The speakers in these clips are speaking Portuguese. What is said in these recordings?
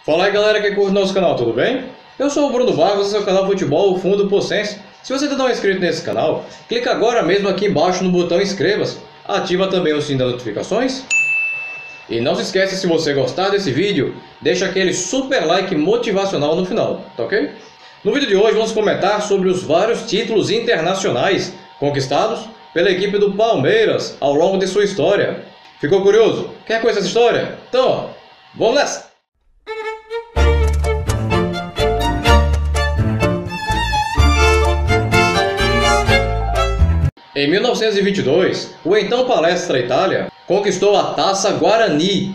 Fala aí galera que curte nosso canal, tudo bem? Eu sou o Bruno Vargas, esse é o canal Futebol Fundo Pocense. Se você ainda não é inscrito nesse canal, clica agora mesmo aqui embaixo no botão inscreva-se. Ativa também o sininho das notificações. E não se esqueça, se você gostar desse vídeo, deixa aquele super like motivacional no final, tá ok? No vídeo de hoje vamos comentar sobre os vários títulos internacionais conquistados pela equipe do Palmeiras ao longo de sua história. Ficou curioso? Quer conhecer essa história? Então, ó, vamos nessa! Em 1922, o então Palestra Itália conquistou a Taça Guarani,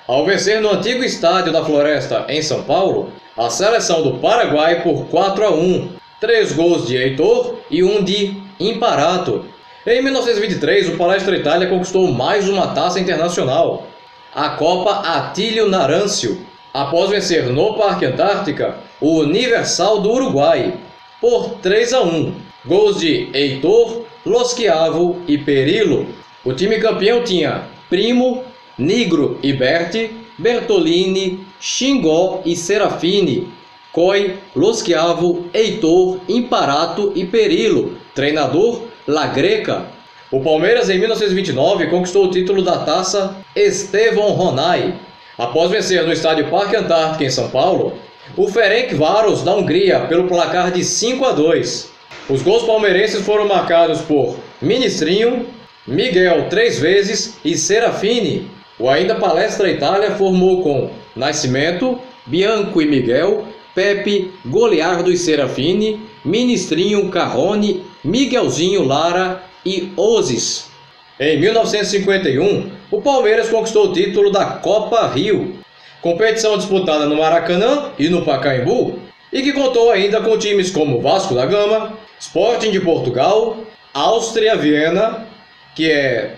ao vencer no antigo estádio da Floresta, em São Paulo, a seleção do Paraguai por 4-1, 3 gols de Heitor e 1 de Imparato. Em 1923, o Palestra Itália conquistou mais uma taça internacional, a Copa Atílio Narancio, após vencer no Parque Antártica o Universal do Uruguai por 3-1, gols de Heitor, Loschiavo e Perillo. O time campeão tinha Primo, Nigro e Berti, Bertolini, Xingó e Serafini, Coy, Loschiavo, Heitor, Imparato e Perillo. Treinador, La Greca. O Palmeiras, em 1929, conquistou o título da Taça Estevão Ronai, após vencer no estádio Parque Antártica, em São Paulo, o Ferencváros da Hungria pelo placar de 5-2. Os gols palmeirenses foram marcados por Ministrinho, Miguel 3 vezes e Serafini. O ainda Palestra Itália formou com Nascimento, Bianco e Miguel, Pepe, Goliardo e Serafini, Ministrinho, Carrone, Miguelzinho, Lara e Ozes. Em 1951, o Palmeiras conquistou o título da Copa Rio, competição disputada no Maracanã e no Pacaembu, e que contou ainda com times como Vasco da Gama, Sporting de Portugal, Áustria Viena, que é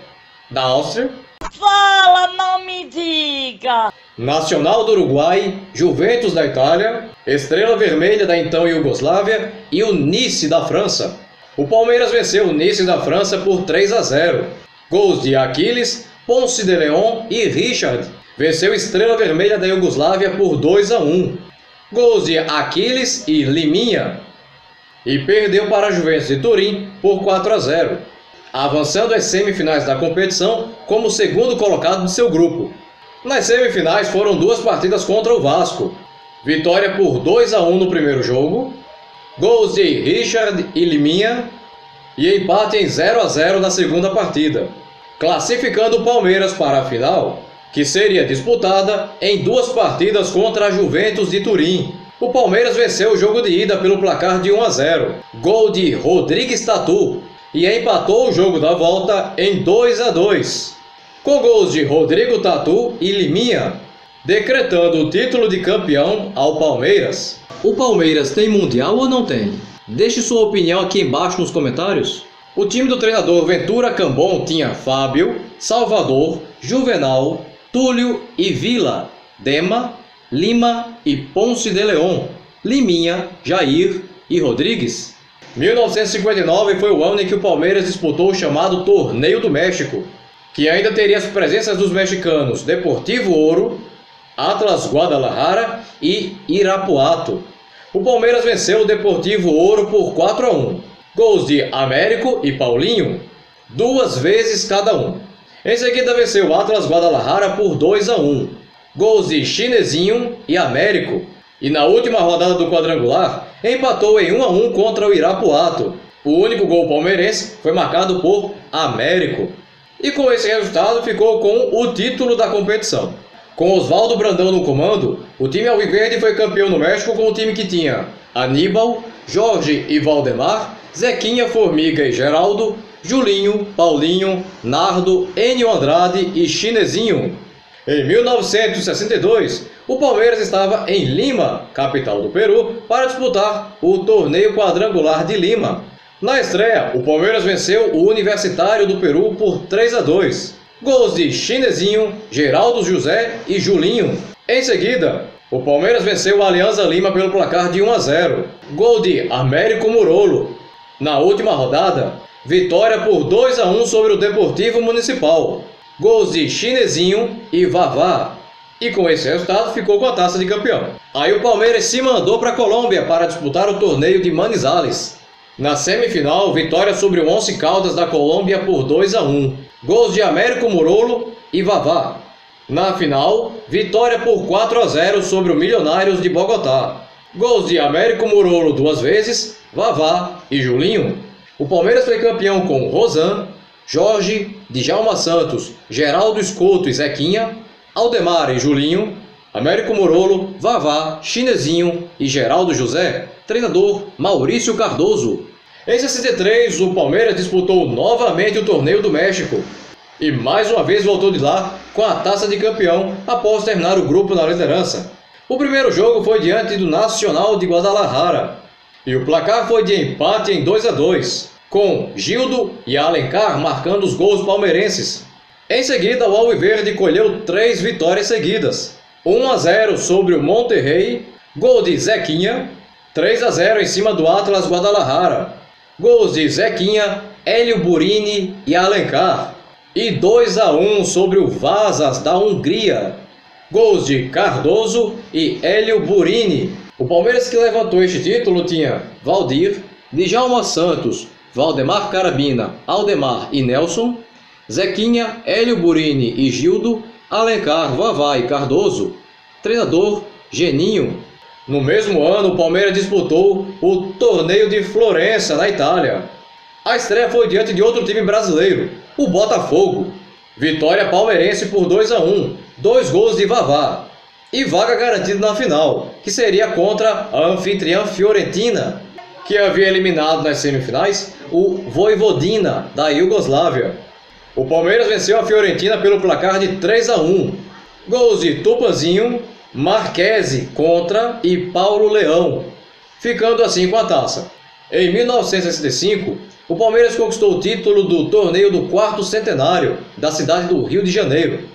da Áustria. Fala, não me diga! Nacional do Uruguai, Juventus da Itália, Estrela Vermelha da então Iugoslávia e o Nice da França. O Palmeiras venceu o Nice da França por 3-0. Gols de Aquiles, Ponce de Leon e Richard. Venceu Estrela Vermelha da Iugoslávia por 2-1. Gols de Aquiles e Liminha. E perdeu para a Juventus de Turim por 4-0, avançando às semifinais da competição como segundo colocado de seu grupo. Nas semifinais foram 2 partidas contra o Vasco. Vitória por 2-1 no primeiro jogo, gols de Richard e Liminha, e empate em 0-0 na segunda partida, classificando o Palmeiras para a final, que seria disputada em 2 partidas contra a Juventus de Turim. O Palmeiras venceu o jogo de ida pelo placar de 1-0, gol de Rodrigues Tatu, e empatou o jogo da volta em 2-2, com gols de Rodrigo Tatu e Liminha, decretando o título de campeão ao Palmeiras. O Palmeiras tem mundial ou não tem? Deixe sua opinião aqui embaixo nos comentários. O time do treinador Ventura Cambon tinha Fábio, Salvador, Juvenal, Túlio e Vila, Dema, Lima e Ponce de Leon, Liminha, Jair e Rodrigues. 1959 foi o ano em que o Palmeiras disputou o chamado Torneio do México, que ainda teria as presenças dos mexicanos Deportivo Ouro, Atlas Guadalajara e Irapuato. O Palmeiras venceu o Deportivo Ouro por 4-1, gols de Américo e Paulinho, 2 vezes cada um. Em seguida venceu o Atlas Guadalajara por 2-1, gols de Chinesinho e Américo. E na última rodada do quadrangular, empatou em 1-1 contra o Irapuato. O único gol palmeirense foi marcado por Américo. E com esse resultado ficou com o título da competição. Com Oswaldo Brandão no comando, o time alviverde foi campeão no México com o time que tinha Aníbal, Jorge e Valdemar, Zequinha, Formiga e Geraldo, Julinho, Paulinho, Nardo, Enio Andrade e Chinesinho. Em 1962, o Palmeiras estava em Lima, capital do Peru, para disputar o torneio quadrangular de Lima. Na estreia, o Palmeiras venceu o Universitário do Peru por 3-2, gols de Chinesinho, Geraldo José e Julinho. Em seguida, o Palmeiras venceu o Alianza Lima pelo placar de 1-0, gol de Américo Murolo. Na última rodada, vitória por 2-1 sobre o Deportivo Municipal, gols de Chinesinho e Vavá. E com esse resultado ficou com a taça de campeão. Aí o Palmeiras se mandou para a Colômbia para disputar o torneio de Manizales. Na semifinal, vitória sobre o Once Caldas da Colômbia por 2-1. Gols de Américo Morolo e Vavá. Na final, vitória por 4-0 sobre o Milionários de Bogotá. Gols de Américo Morolo 2 vezes, Vavá e Julinho. O Palmeiras foi campeão com Rosan, Jorge, Djalma Santos, Geraldo Escoto e Zequinha, Aldemar e Julinho, Américo Morolo, Vavá, Chinesinho e Geraldo José. Treinador Maurício Cardoso. Em 63, o Palmeiras disputou novamente o Torneio do México e mais uma vez voltou de lá com a taça de campeão após terminar o grupo na liderança. O primeiro jogo foi diante do Nacional de Guadalajara e o placar foi de empate em 2-2, com Gildo e Alencar marcando os gols palmeirenses. Em seguida, o Alviverde colheu 3 vitórias seguidas: 1-0 sobre o Monterrey, gol de Zequinha, 3-0 em cima do Atlas Guadalajara, gols de Zequinha, Hélio Burini e Alencar, e 2-1 sobre o Vasas da Hungria, gols de Cardoso e Hélio Burini. O Palmeiras que levantou este título tinha Valdir, Djalma Santos, Valdemar Carabina, Aldemar e Nelson, Zequinha, Hélio Burini e Gildo, Alencar, Vavá e Cardoso. Treinador Geninho. No mesmo ano, o Palmeiras disputou o Torneio de Florença, na Itália. A estreia foi diante de outro time brasileiro, o Botafogo. Vitória palmeirense por 2-1, 2 gols de Vavá. E vaga garantida na final, que seria contra a anfitriã Fiorentina, que havia eliminado nas semifinais o Vojvodina, da Iugoslávia. O Palmeiras venceu a Fiorentina pelo placar de 3-1. Gols de Tupanzinho, Marquese contra e Paulo Leão, ficando assim com a taça. Em 1965, o Palmeiras conquistou o título do torneio do 4º centenário da cidade do Rio de Janeiro.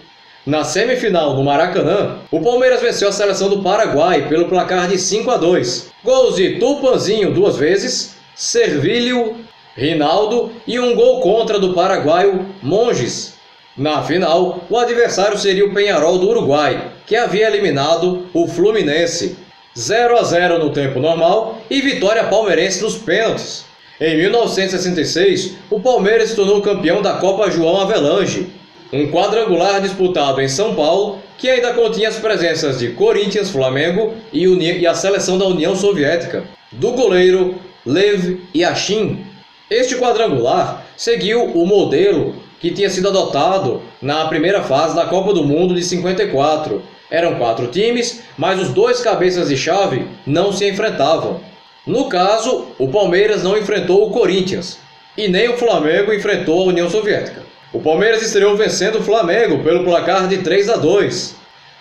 Na semifinal, no Maracanã, o Palmeiras venceu a seleção do Paraguai pelo placar de 5-2. Gols de Tupanzinho 2 vezes, Servílio, Rinaldo e um gol contra do paraguaio Monges. Na final, o adversário seria o Peñarol do Uruguai, que havia eliminado o Fluminense. 0-0 no tempo normal e vitória palmeirense nos pênaltis. Em 1966, o Palmeiras se tornou campeão da Copa João Avelange, um quadrangular disputado em São Paulo, que ainda continha as presenças de Corinthians, Flamengo e a seleção da União Soviética, do goleiro Lev Yashin. Este quadrangular seguiu o modelo que tinha sido adotado na primeira fase da Copa do Mundo de 54. Eram 4 times, mas os 2 cabeças de chave não se enfrentavam. No caso, o Palmeiras não enfrentou o Corinthians e nem o Flamengo enfrentou a União Soviética. O Palmeiras estreou vencendo o Flamengo pelo placar de 3-2.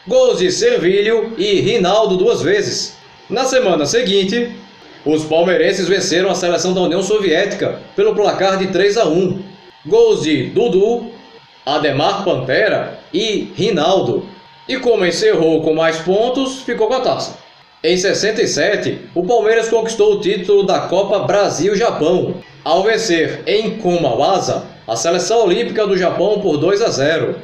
Gols de Servílio e Rinaldo 2 vezes. Na semana seguinte, os palmeirenses venceram a seleção da União Soviética pelo placar de 3-1. Gols de Dudu, Ademar Pantera e Rinaldo. E como encerrou com mais pontos, ficou com a taça. Em 67, o Palmeiras conquistou o título da Copa Brasil-Japão, ao vencer em Kumawasa a seleção olímpica do Japão por 2-0.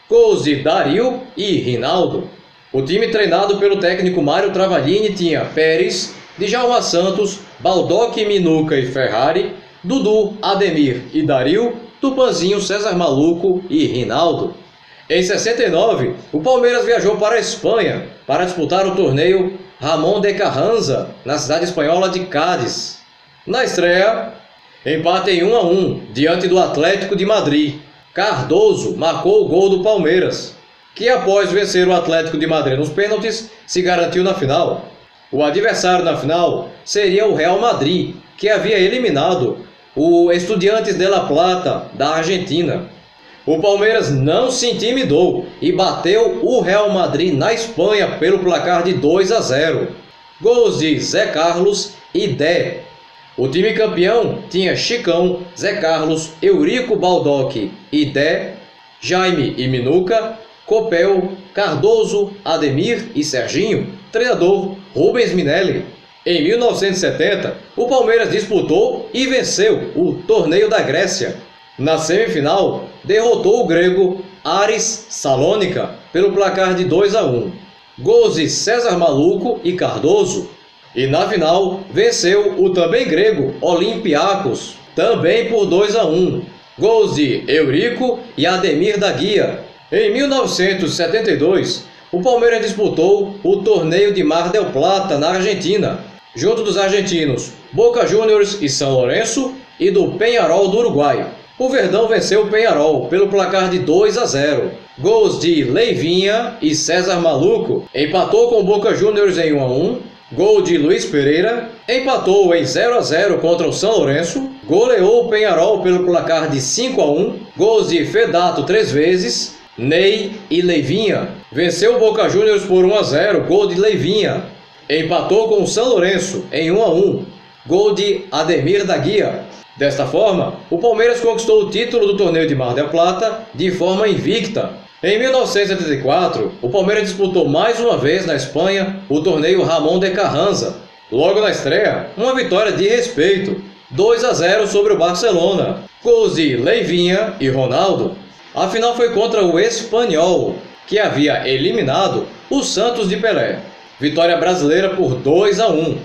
Gols de Dario e Rinaldo. O time treinado pelo técnico Mário Travaglini tinha Pérez, Djalma Santos, Baldock, Minuca e Ferrari, Dudu, Ademir e Dario, Tupanzinho, César Maluco e Rinaldo. Em 69, o Palmeiras viajou para a Espanha para disputar o torneio Ramón de Carranza, na cidade espanhola de Cádiz. Na estreia, empate em 1-1 diante do Atlético de Madrid. Cardoso marcou o gol do Palmeiras, que após vencer o Atlético de Madrid nos pênaltis, se garantiu na final. O adversário na final seria o Real Madrid, que havia eliminado o Estudiantes de La Plata, da Argentina. O Palmeiras não se intimidou e bateu o Real Madrid na Espanha pelo placar de 2-0. Gols de Zé Carlos e Dé. O time campeão tinha Chicão, Zé Carlos, Eurico Baldock e Dé, Jaime e Minuca, Copel, Cardoso, Ademir e Serginho. Treinador Rubens Minelli. Em 1970, o Palmeiras disputou e venceu o Torneio da Grécia. Na semifinal, derrotou o grego Aris Salônica pelo placar de 2-1. Gols de César Maluco e Cardoso. E na final, venceu o também grego Olympiacos, também por 2-1. Gols de Eurico e Ademir da Guia. Em 1972, o Palmeiras disputou o torneio de Mar del Plata, na Argentina, junto dos argentinos Boca Juniors e São Lourenço e do Peñarol do Uruguai. O Verdão venceu o Peñarol pelo placar de 2-0. Gols de Leivinha e César Maluco. Empatou com o Boca Juniors em 1-1. Gol de Luiz Pereira. Empatou em 0-0 contra o São Lourenço. Goleou o Peñarol pelo placar de 5-1. Gols de Fedato 3 vezes. Ney e Leivinha. Venceu o Boca Juniors por 1-0. Gol de Leivinha. Empatou com o São Lourenço em 1-1. Gol de Ademir da Guia. Desta forma, o Palmeiras conquistou o título do torneio de Mar del Plata de forma invicta. Em 1974, o Palmeiras disputou mais uma vez na Espanha o torneio Ramón de Carranza. Logo na estreia, uma vitória de respeito, 2-0 sobre o Barcelona. Gols de Leivinha e Ronaldo. A final foi contra o Espanyol, que havia eliminado o Santos de Pelé. Vitória brasileira por 2-1.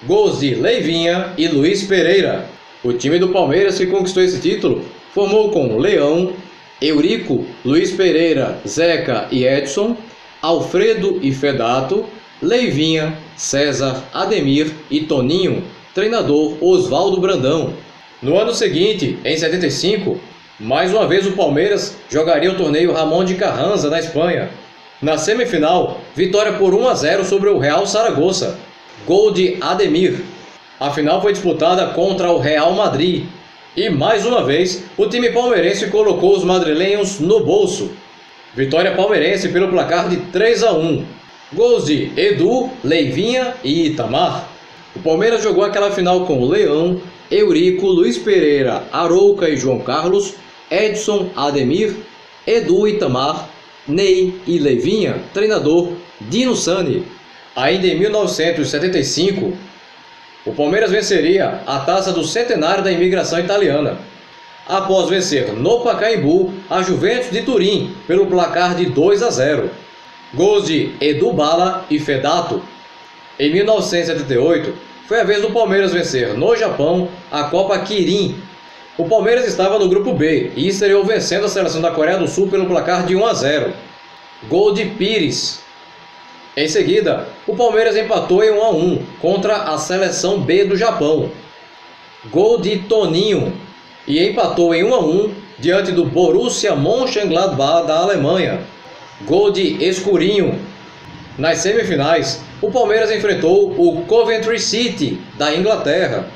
Gols de Leivinha e Luiz Pereira. O time do Palmeiras que conquistou esse título formou com Leão, Eurico, Luiz Pereira, Zeca e Edson, Alfredo e Fedato, Leivinha, César, Ademir e Toninho, treinador Oswaldo Brandão. No ano seguinte, em 75, mais uma vez o Palmeiras jogaria o torneio Ramón de Carranza na Espanha. Na semifinal, vitória por 1-0 sobre o Real Saragoça. Gol de Ademir. A final foi disputada contra o Real Madrid. E mais uma vez, o time palmeirense colocou os madrilenhos no bolso. Vitória palmeirense pelo placar de 3-1. Gols de Edu, Leivinha e Itamar. O Palmeiras jogou aquela final com Leão, Eurico, Luiz Pereira, Arouca e João Carlos, Edson, Ademir, Edu, Itamar, Ney e Leivinha, treinador Dino Sani. Ainda em 1975, o Palmeiras venceria a taça do centenário da imigração italiana, após vencer no Pacaembu a Juventus de Turim pelo placar de 2-0. Gols de Edu Bala e Fedato. Em 1978, foi a vez do Palmeiras vencer no Japão a Copa Kirin. O Palmeiras estava no grupo B e estreou vencendo a seleção da Coreia do Sul pelo placar de 1-0. Gol de Pires. Em seguida, o Palmeiras empatou em 1-1 contra a seleção B do Japão. Gol de Toninho. E empatou em 1-1 diante do Borussia Mönchengladbach da Alemanha. Gol de Escurinho. Nas semifinais, o Palmeiras enfrentou o Coventry City da Inglaterra,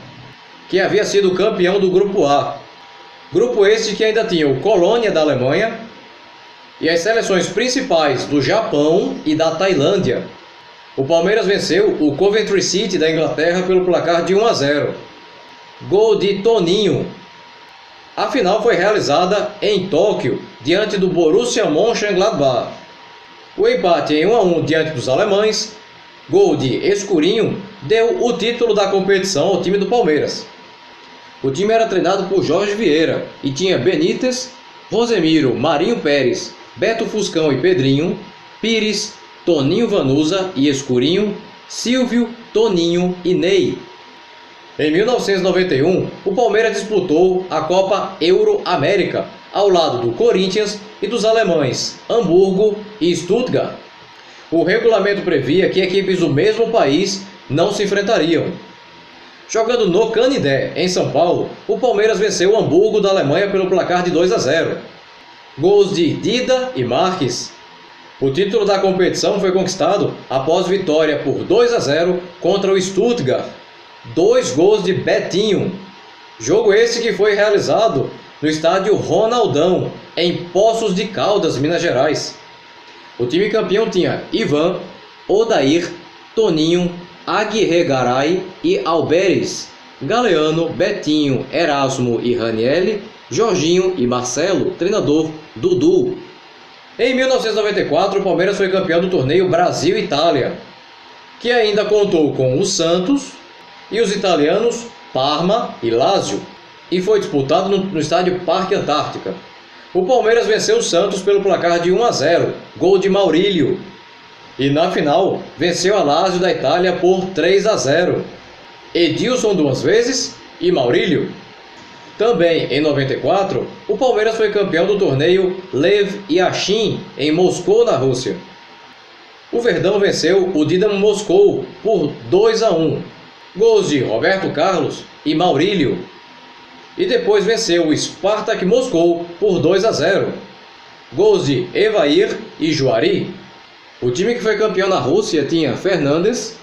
que havia sido campeão do Grupo A. Grupo este que ainda tinha o Colônia da Alemanha e as seleções principais do Japão e da Tailândia. O Palmeiras venceu o Coventry City da Inglaterra pelo placar de 1-0. Gol de Toninho. A final foi realizada em Tóquio, diante do Borussia Mönchengladbach. O empate em 1-1 diante dos alemães, gol de Escurinho, deu o título da competição ao time do Palmeiras. O time era treinado por Jorge Vieira e tinha Benítez, Rosemiro, Marinho Pérez, Beto Fuscão e Pedrinho, Pires, Toninho Vanusa e Escurinho, Silvio, Toninho e Ney. Em 1991, o Palmeiras disputou a Copa Euro América, ao lado do Corinthians e dos alemães Hamburgo e Stuttgart. O regulamento previa que equipes do mesmo país não se enfrentariam. Jogando no Canindé, em São Paulo, o Palmeiras venceu o Hamburgo da Alemanha pelo placar de 2-0. Gols de Dida e Marques. O título da competição foi conquistado após vitória por 2-0 contra o Stuttgart. 2 gols de Betinho. Jogo esse que foi realizado no estádio Ronaldão, em Poços de Caldas, Minas Gerais. O time campeão tinha Ivan, Odair, Toninho, Aguirre Garay e Alberes, Galeano, Betinho, Erasmo e Ranieri, Jorginho e Marcelo, treinador Dudu. Em 1994, o Palmeiras foi campeão do torneio Brasil-Itália, que ainda contou com o Santos e os italianos Parma e Lazio. e foi disputado no estádio Parque Antártica. O Palmeiras venceu o Santos pelo placar de 1-0, gol de Maurílio. E na final, venceu a Lazio da Itália por 3-0. Edilson 2 vezes e Maurílio. Também em 94, o Palmeiras foi campeão do torneio Lev Yashin em Moscou, na Rússia. O Verdão venceu o Dinamo Moscou por 2-1, gols de Roberto Carlos e Maurílio. E depois venceu o Spartak Moscou por 2-0, gols de Evair e Juari. O time que foi campeão na Rússia tinha Fernandes,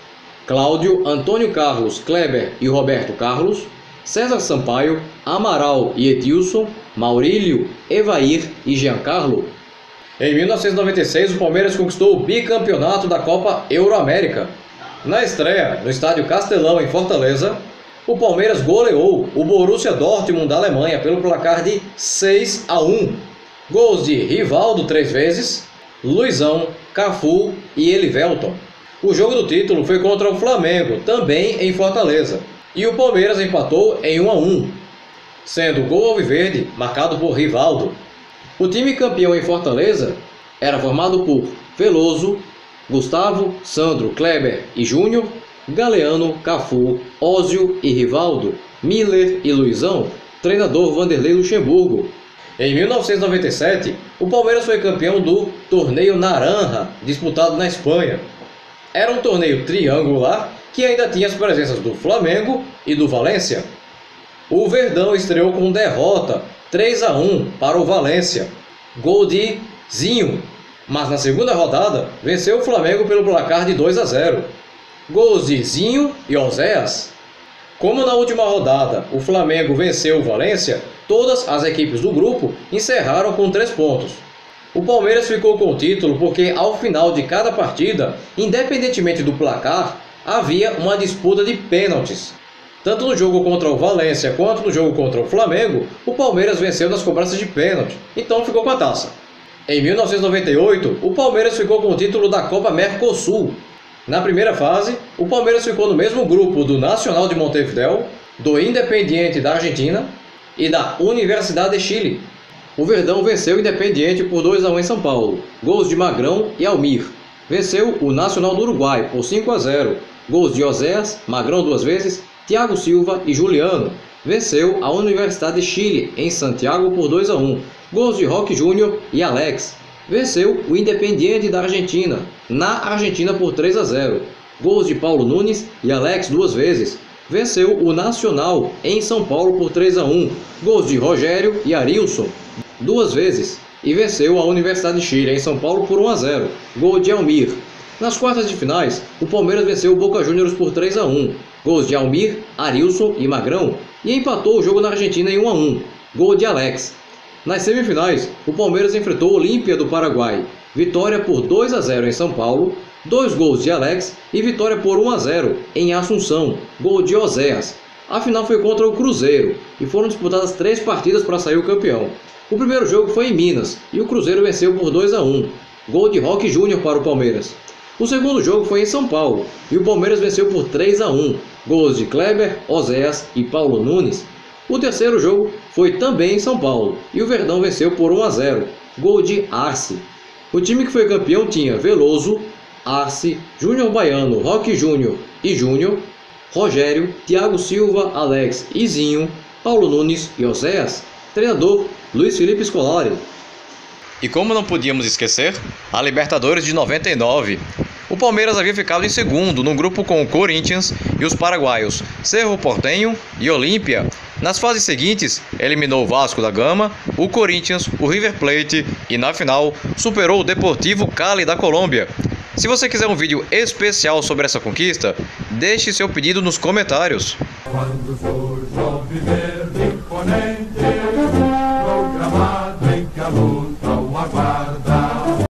Cláudio, Antônio Carlos, Kleber e Roberto Carlos, César Sampaio, Amaral e Edilson, Maurílio, Evair e Giancarlo. Em 1996, o Palmeiras conquistou o bicampeonato da Copa Euroamérica. Na estreia, no estádio Castelão, em Fortaleza, o Palmeiras goleou o Borussia Dortmund da Alemanha pelo placar de 6-1. Gols de Rivaldo 3 vezes, Luizão, Cafu e Elivelton. O jogo do título foi contra o Flamengo, também em Fortaleza, e o Palmeiras empatou em 1-1, sendo o gol alviverde marcado por Rivaldo. O time campeão em Fortaleza era formado por Veloso, Gustavo, Sandro, Kleber e Júnior, Galeano, Cafu, Ózio e Rivaldo, Miller e Luizão, treinador Vanderlei Luxemburgo. Em 1997, o Palmeiras foi campeão do Torneio Naranja, disputado na Espanha. Era um torneio triangular que ainda tinha as presenças do Flamengo e do Valência. O Verdão estreou com derrota 3-1 para o Valência, gol de Zinho, mas na segunda rodada venceu o Flamengo pelo placar de 2-0, gols de Zinho e Oséias. Como na última rodada o Flamengo venceu o Valência, todas as equipes do grupo encerraram com 3 pontos. O Palmeiras ficou com o título porque ao final de cada partida, independentemente do placar, havia uma disputa de pênaltis. Tanto no jogo contra o Valência quanto no jogo contra o Flamengo, o Palmeiras venceu nas cobranças de pênalti, então ficou com a taça. Em 1998, o Palmeiras ficou com o título da Copa Mercosul. Na primeira fase, o Palmeiras ficou no mesmo grupo do Nacional de Montevideo, do Independiente da Argentina e da Universidade de Chile. O Verdão venceu o Independiente por 2-1 em São Paulo, gols de Magrão e Almir. Venceu o Nacional do Uruguai por 5-0, gols de Oséias, Magrão 2 vezes, Thiago Silva e Juliano. Venceu a Universidade de Chile em Santiago por 2-1, gols de Roque Júnior e Alex. Venceu o Independiente da Argentina, na Argentina por 3-0, gols de Paulo Nunes e Alex 2 vezes. Venceu o Nacional em São Paulo por 3-1, gols de Rogério e Arilson 2 vezes. E venceu a Universidade de Chile em São Paulo por 1-0, gol de Almir. Nas quartas de finais, o Palmeiras venceu o Boca Juniors por 3-1, gols de Almir, Arilson e Magrão, e empatou o jogo na Argentina em 1-1, gol de Alex. Nas semifinais, o Palmeiras enfrentou o Olímpia do Paraguai, vitória por 2-0 em São Paulo, 2 gols de Alex e vitória por 1-0 em Assunção, gol de Oséias. A final foi contra o Cruzeiro e foram disputadas 3 partidas para sair o campeão. O primeiro jogo foi em Minas e o Cruzeiro venceu por 2-1, gol de Roque Júnior para o Palmeiras. O segundo jogo foi em São Paulo e o Palmeiras venceu por 3-1, gols de Kleber, Oséias e Paulo Nunes. O terceiro jogo foi também em São Paulo e o Verdão venceu por 1-0, gol de Arce. O time que foi campeão tinha Veloso, Arce, Júnior Baiano, Roque Júnior e Júnior, Rogério, Thiago Silva, Alex e Zinho, Paulo Nunes e Oséias, treinador Luiz Felipe Scolari. E como não podíamos esquecer, a Libertadores de 99. O Palmeiras havia ficado em segundo no grupo com o Corinthians e os paraguaios Cerro Porteño e Olímpia. Nas fases seguintes, eliminou o Vasco da Gama, o Corinthians, o River Plate e, na final, superou o Deportivo Cali da Colômbia. Se você quiser um vídeo especial sobre essa conquista, deixe seu pedido nos comentários. Quando for